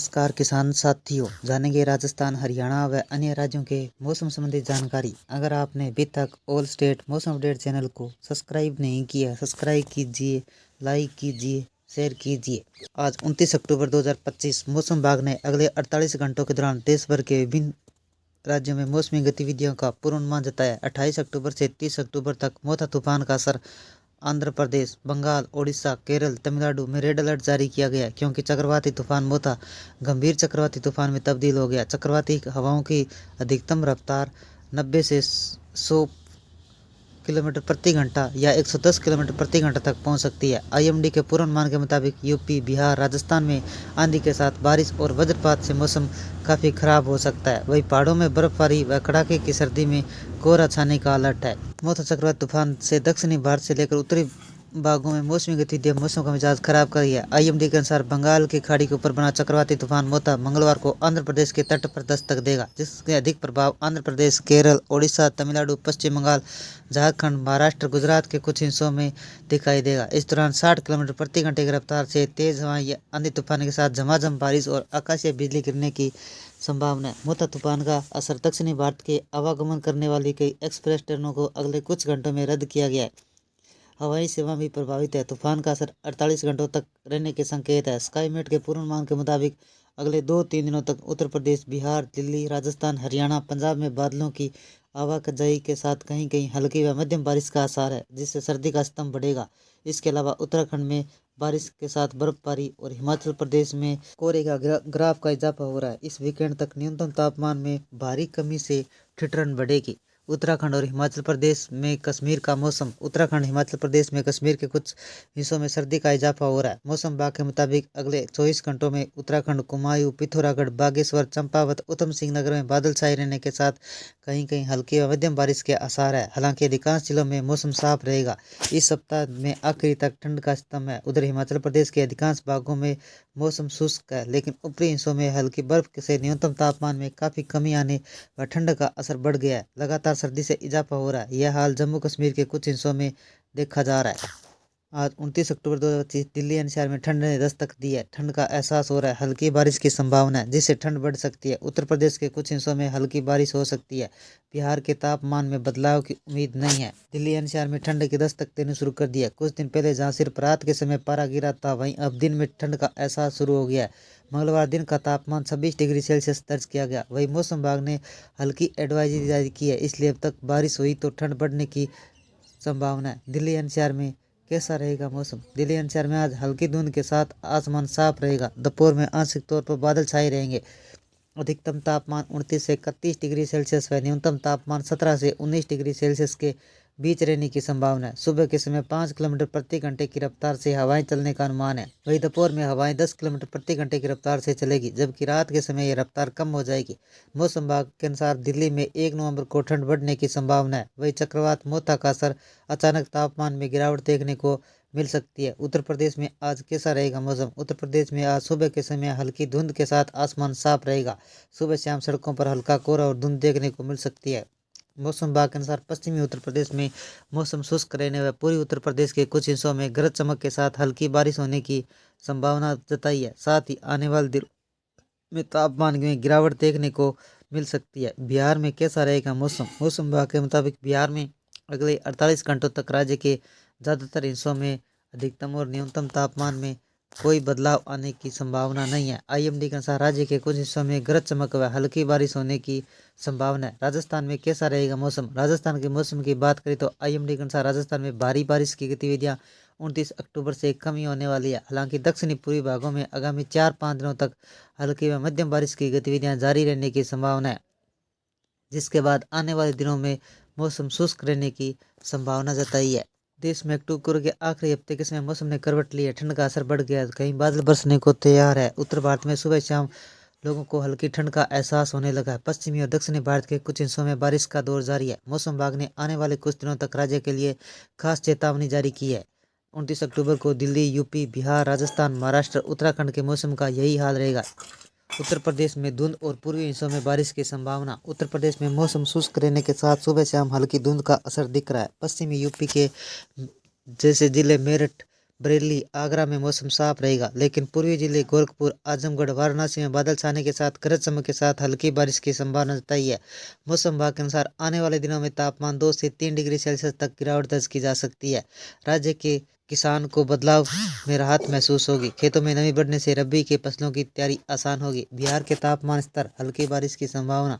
नमस्कार किसान साथियों, जानेंगे राजस्थान, हरियाणा व अन्य राज्यों के मौसम संबंधी जानकारी। अगर आपने अभी तक ऑल स्टेट मौसम अपडेट चैनल को सब्सक्राइब नहीं किया, सब्सक्राइब कीजिए, लाइक कीजिए, शेयर कीजिए। आज 29 अक्टूबर 2025 मौसम विभाग ने अगले 48 घंटों के दौरान देश भर के विभिन्न राज्यों में मौसमी गतिविधियों का पूर्वानुमान जताया। 28 अक्टूबर से 30 अक्टूबर तक मोथा तूफान का असर आंध्र प्रदेश, बंगाल, ओडिशा, केरल, तमिलनाडु में रेड अलर्ट जारी किया गया क्योंकि चक्रवाती तूफान मोथा गंभीर चक्रवाती तूफान में तब्दील हो गया। चक्रवाती हवाओं की अधिकतम रफ्तार 90 से 100 किलोमीटर प्रति घंटा या 110 किलोमीटर प्रति घंटा तक पहुंच सकती है। आईएमडी के पूर्वानुमान के मुताबिक यूपी, बिहार, राजस्थान में आंधी के साथ बारिश और वज्रपात से मौसम काफ़ी खराब हो सकता है। वहीं पहाड़ों में बर्फबारी व कड़ाके की सर्दी में कोहरा छाने का अलर्ट है। मोथा चक्रवाती तूफान से दक्षिणी भारत से लेकर उत्तरी भागों में मौसमी गतिविधियां मौसम का मिजाज खराब कर रही है। आईएमडी के अनुसार बंगाल की खाड़ी के ऊपर बना चक्रवाती तूफान मोथा मंगलवार को आंध्र प्रदेश के तट पर दस्तक देगा, जिसके अधिक प्रभाव आंध्र प्रदेश, केरल, ओडिशा, तमिलनाडु, पश्चिम बंगाल, झारखंड, महाराष्ट्र, गुजरात के कुछ हिस्सों में दिखाई देगा। इस दौरान 60 किलोमीटर प्रति घंटे की रफ्तार से तेज हवाएं या आंधी तूफान के साथ झमाझम बारिश और आकाशीय बिजली गिरने की संभावना है। मोथा तूफान का असर दक्षिणी भारत के आवागमन करने वाली कई एक्सप्रेस ट्रेनों को अगले कुछ घंटों में रद्द किया गया है। हवाई सेवा भी प्रभावित है। तूफान का असर 48 घंटों तक रहने के संकेत है। स्काईमेट के पूर्वानुमान के मुताबिक अगले 2-3 दिनों तक उत्तर प्रदेश, बिहार, दिल्ली, राजस्थान, हरियाणा, पंजाब में बादलों की आवाजाही के साथ कहीं कहीं हल्की व मध्यम बारिश का आसार है, जिससे सर्दी का स्तर बढ़ेगा। इसके अलावा उत्तराखंड में बारिश के साथ बर्फबारी और हिमाचल प्रदेश में कोहरे का ग्राफ का इजाफा हो रहा है। इस वीकेंड तक न्यूनतम तापमान में भारी कमी से ठिठुरन बढ़ेगी। उत्तराखंड और हिमाचल प्रदेश में कश्मीर का मौसम। उत्तराखंड, हिमाचल प्रदेश में कश्मीर के कुछ हिस्सों में सर्दी का इजाफा हो रहा है। मौसम विभाग के मुताबिक अगले 24 घंटों में उत्तराखंड, कुमाऊं, पिथौरागढ़, बागेश्वर, चंपावत, ऊधम सिंह नगर में बादल छाए रहने के साथ कहीं कहीं हल्की व मध्यम बारिश के आसार है। हालांकि अधिकांश जिलों में मौसम साफ रहेगा। इस सप्ताह में आखिरी तक ठंड का सितम है। उधर हिमाचल प्रदेश के अधिकांश भागों में मौसम शुष्क है, लेकिन ऊपरी हिस्सों में हल्की बर्फ से न्यूनतम तापमान में काफ़ी कमी आने व ठंड का असर बढ़ गया है। लगातार सर्दी से इजाफा हो रहा है। यह हाल जम्मू कश्मीर के कुछ हिस्सों में देखा जा रहा है। आज 29 अक्टूबर 2025 दिल्ली एनसीआर में ठंड ने दस्तक दी है। ठंड का एहसास हो रहा है। हल्की बारिश की संभावना है, जिससे ठंड बढ़ सकती है। उत्तर प्रदेश के कुछ हिस्सों में हल्की बारिश हो सकती है। बिहार के तापमान में बदलाव की उम्मीद नहीं है। दिल्ली एनसीआर में ठंड की दस्तक देनी शुरू कर दी है। कुछ दिन पहले जहां सिर्फ रात के समय पारा गिरा था, वहीं अब दिन में ठंड का एहसास शुरू हो गया है। मंगलवार दिन का तापमान 26 डिग्री सेल्सियस दर्ज किया गया। वहीं मौसम विभाग ने हल्की एडवाइजरी जारी की है, इसलिए अब तक बारिश हुई तो ठंड बढ़ने की संभावना है। दिल्ली एनसीआर में कैसा रहेगा मौसम? दिल्ली एनसीआर में आज हल्की धुंध के साथ आसमान साफ रहेगा। दोपहर में आंशिक तौर पर बादल छाए रहेंगे। अधिकतम तापमान 29 से 31 डिग्री सेल्सियस व न्यूनतम तापमान 17 से 19 डिग्री सेल्सियस के बीच रहने की संभावना है। सुबह के समय 5 किलोमीटर प्रति घंटे की रफ्तार से हवाएं चलने का अनुमान है। वहीं दोपहर में हवाएं 10 किलोमीटर प्रति घंटे की रफ्तार से चलेगी, जबकि रात के समय यह रफ्तार कम हो जाएगी। मौसम विभाग के अनुसार दिल्ली में 1 नवंबर को ठंड बढ़ने की संभावना है। वहीं चक्रवात मोथा का असर अचानक तापमान में गिरावट देखने को मिल सकती है। उत्तर प्रदेश में आज कैसा रहेगा मौसम? उत्तर प्रदेश में आज सुबह के समय हल्की धुंध के साथ आसमान साफ रहेगा। सुबह शाम सड़कों पर हल्का कोहरा और धुंध देखने को मिल सकती है। मौसम विभाग के अनुसार पश्चिमी उत्तर प्रदेश में मौसम शुष्क रहने व पूर्वी उत्तर प्रदेश के कुछ हिस्सों में गरज चमक के साथ हल्की बारिश होने की संभावना जताई है। साथ ही आने वाले दिनों में तापमान में गिरावट देखने को मिल सकती है। बिहार में कैसा रहेगा मौसम? मौसम विभाग के मुताबिक बिहार में अगले 48 घंटों तक राज्य के ज़्यादातर हिस्सों में अधिकतम और न्यूनतम तापमान में कोई बदलाव आने की संभावना नहीं है। आईएमडी के अनुसार राज्य के कुछ हिस्सों में गरज चमक व हल्की बारिश होने की संभावना है। राजस्थान में कैसा रहेगा मौसम? राजस्थान के मौसम की बात करें तो आईएमडी के अनुसार राजस्थान में भारी बारिश की गतिविधियां 29 अक्टूबर से कमी होने वाली है। हालांकि दक्षिणी पूर्वी भागों में आगामी 4-5 दिनों तक हल्की व मध्यम बारिश की गतिविधियां जारी रहने की संभावना है, जिसके बाद आने वाले दिनों में मौसम शुष्क रहने की संभावना जताई है। देश में अक्टूबर के आखिरी हफ्ते के समय मौसम ने करवट ली है। ठंड का असर बढ़ गया है। कहीं बादल बरसने को तैयार है। उत्तर भारत में सुबह शाम लोगों को हल्की ठंड का एहसास होने लगा है। पश्चिमी और दक्षिणी भारत के कुछ हिस्सों में बारिश का दौर जारी है। मौसम विभाग ने आने वाले कुछ दिनों तक राज्य के लिए खास चेतावनी जारी की है। 29 अक्टूबर को दिल्ली, यूपी, बिहार, राजस्थान, महाराष्ट्र, उत्तराखंड के मौसम का यही हाल रहेगा। उत्तर प्रदेश में धुंध और पूर्वी हिस्सों में बारिश की संभावना। उत्तर प्रदेश में मौसम शुष्क रहने के साथ सुबह शाम हल्की धुंध का असर दिख रहा है। पश्चिमी यूपी के जैसे जिले मेरठ बरेली, आगरा में मौसम साफ रहेगा, लेकिन पूर्वी जिले गोरखपुर, आजमगढ़, वाराणसी में बादल छाने के साथ गरज चमक के साथ हल्की बारिश की संभावना जताई है। मौसम विभाग के अनुसार आने वाले दिनों में तापमान 2 से 3 डिग्री सेल्सियस तक गिरावट दर्ज की जा सकती है। राज्य के किसान को बदलाव में राहत महसूस होगी। खेतों में नमी बढ़ने से रबी के फसलों की तैयारी आसान होगी। बिहार के तापमान स्तर, हल्की बारिश की संभावना।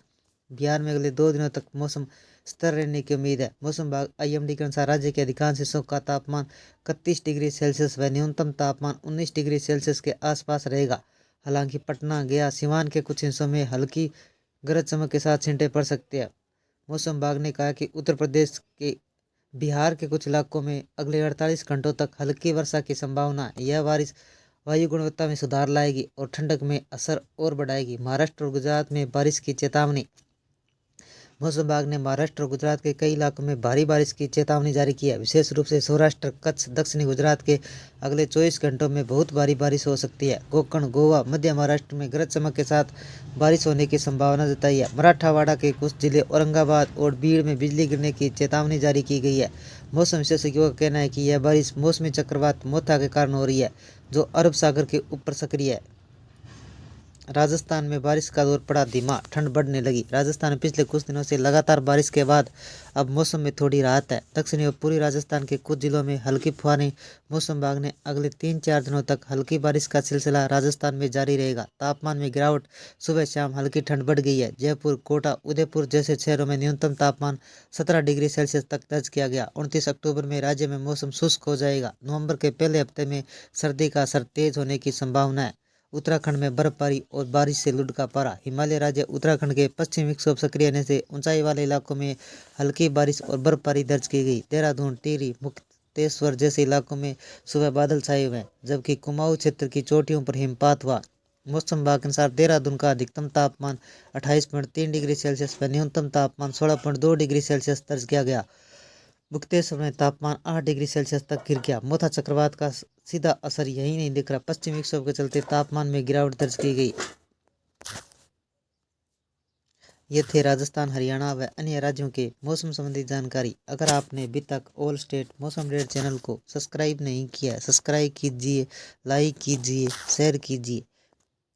बिहार में अगले 2 दिनों तक मौसम स्थिर रहने की उम्मीद है। मौसम विभाग IMD के अनुसार राज्य के अधिकांश हिस्सों का तापमान 31 डिग्री सेल्सियस व न्यूनतम तापमान 19 डिग्री सेल्सियस के आसपास रहेगा। हालांकि पटना, गया, सिवान के कुछ हिस्सों में हल्की गरज चमक के साथ छींटे पड़ सकते हैं। मौसम विभाग ने कहा कि उत्तर प्रदेश के बिहार के कुछ इलाकों में अगले 48 घंटों तक हल्की वर्षा की संभावना है। यह बारिश वायु गुणवत्ता में सुधार लाएगी और ठंडक में असर और बढ़ाएगी। महाराष्ट्र और गुजरात में बारिश की चेतावनी। मौसम विभाग ने महाराष्ट्र और गुजरात के कई इलाकों में भारी बारिश की चेतावनी जारी की है। विशेष रूप से सौराष्ट्र, कच्छ, दक्षिणी गुजरात के अगले 24 घंटों में बहुत भारी बारिश हो सकती है। कोंकण, गोवा, मध्य महाराष्ट्र में गरज चमक के साथ बारिश होने की संभावना जताई है। मराठवाड़ा के कुछ जिले, औरंगाबाद और बीड़ में बिजली गिरने की चेतावनी जारी की गई है। मौसम विशेषज्ञों का कहना है कि यह बारिश मौसमी चक्रवात मोथा के कारण हो रही है, जो अरब सागर के ऊपर सक्रिय है। राजस्थान में बारिश का दौर पड़ा धीमा, ठंड बढ़ने लगी। राजस्थान में पिछले कुछ दिनों से लगातार बारिश के बाद अब मौसम में थोड़ी राहत है। दक्षिणी और पूर्वी राजस्थान के कुछ जिलों में हल्की फुहारें। मौसम विभाग ने अगले 3-4 दिनों तक हल्की बारिश का सिलसिला राजस्थान में जारी रहेगा। तापमान में गिरावट, सुबह शाम हल्की ठंड बढ़ गई है। जयपुर, कोटा, उदयपुर जैसे शहरों में न्यूनतम तापमान 17 डिग्री सेल्सियस तक दर्ज किया गया। 29 अक्टूबर में राज्य में मौसम शुष्क हो जाएगा। नवंबर के पहले हफ्ते में सर्दी का असर तेज होने की संभावना है। उत्तराखंड में बर्फबारी और बारिश से लुढ़का पारा। हिमालय राज्य उत्तराखंड के पश्चिमी विक्षोभ सक्रिय होने से ऊंचाई वाले इलाकों में हल्की बारिश और बर्फबारी दर्ज की गई। देहरादून, टिहरी, मुक्तेश्वर जैसे इलाकों में सुबह बादल छाए हुए हैं, जबकि कुमाऊं क्षेत्र की चोटियों पर हिमपात हुआ। मौसम विभाग के अनुसार देहरादून का अधिकतम तापमान 28.3 डिग्री सेल्सियस व न्यूनतम तापमान 16.2 डिग्री सेल्सियस दर्ज किया गया। मुक्तेश्वर में तापमान 8 डिग्री सेल्सियस तक गिर गया। मोथा चक्रवात का सीधा असर यही नहीं दिख रहा। पश्चिमी विक्षोभ के चलते तापमान में गिरावट दर्ज की गई। ये थे राजस्थान, हरियाणा व अन्य राज्यों के मौसम संबंधी जानकारी। अगर आपने अभी तक ऑल स्टेट मौसम अपडेट चैनल को सब्सक्राइब नहीं किया है, सब्सक्राइब कीजिए, लाइक कीजिए, शेयर कीजिए।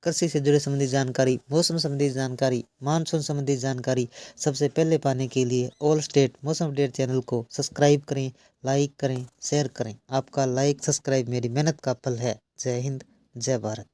कृषि से जुड़े संबंधी जानकारी, मौसम संबंधी जानकारी, मानसून संबंधी जानकारी सबसे पहले पाने के लिए ऑल स्टेट मौसम अपडेट चैनल को सब्सक्राइब करें, लाइक करें, शेयर करें। आपका लाइक, सब्सक्राइब मेरी मेहनत का फल है। जय हिंद, जय भारत।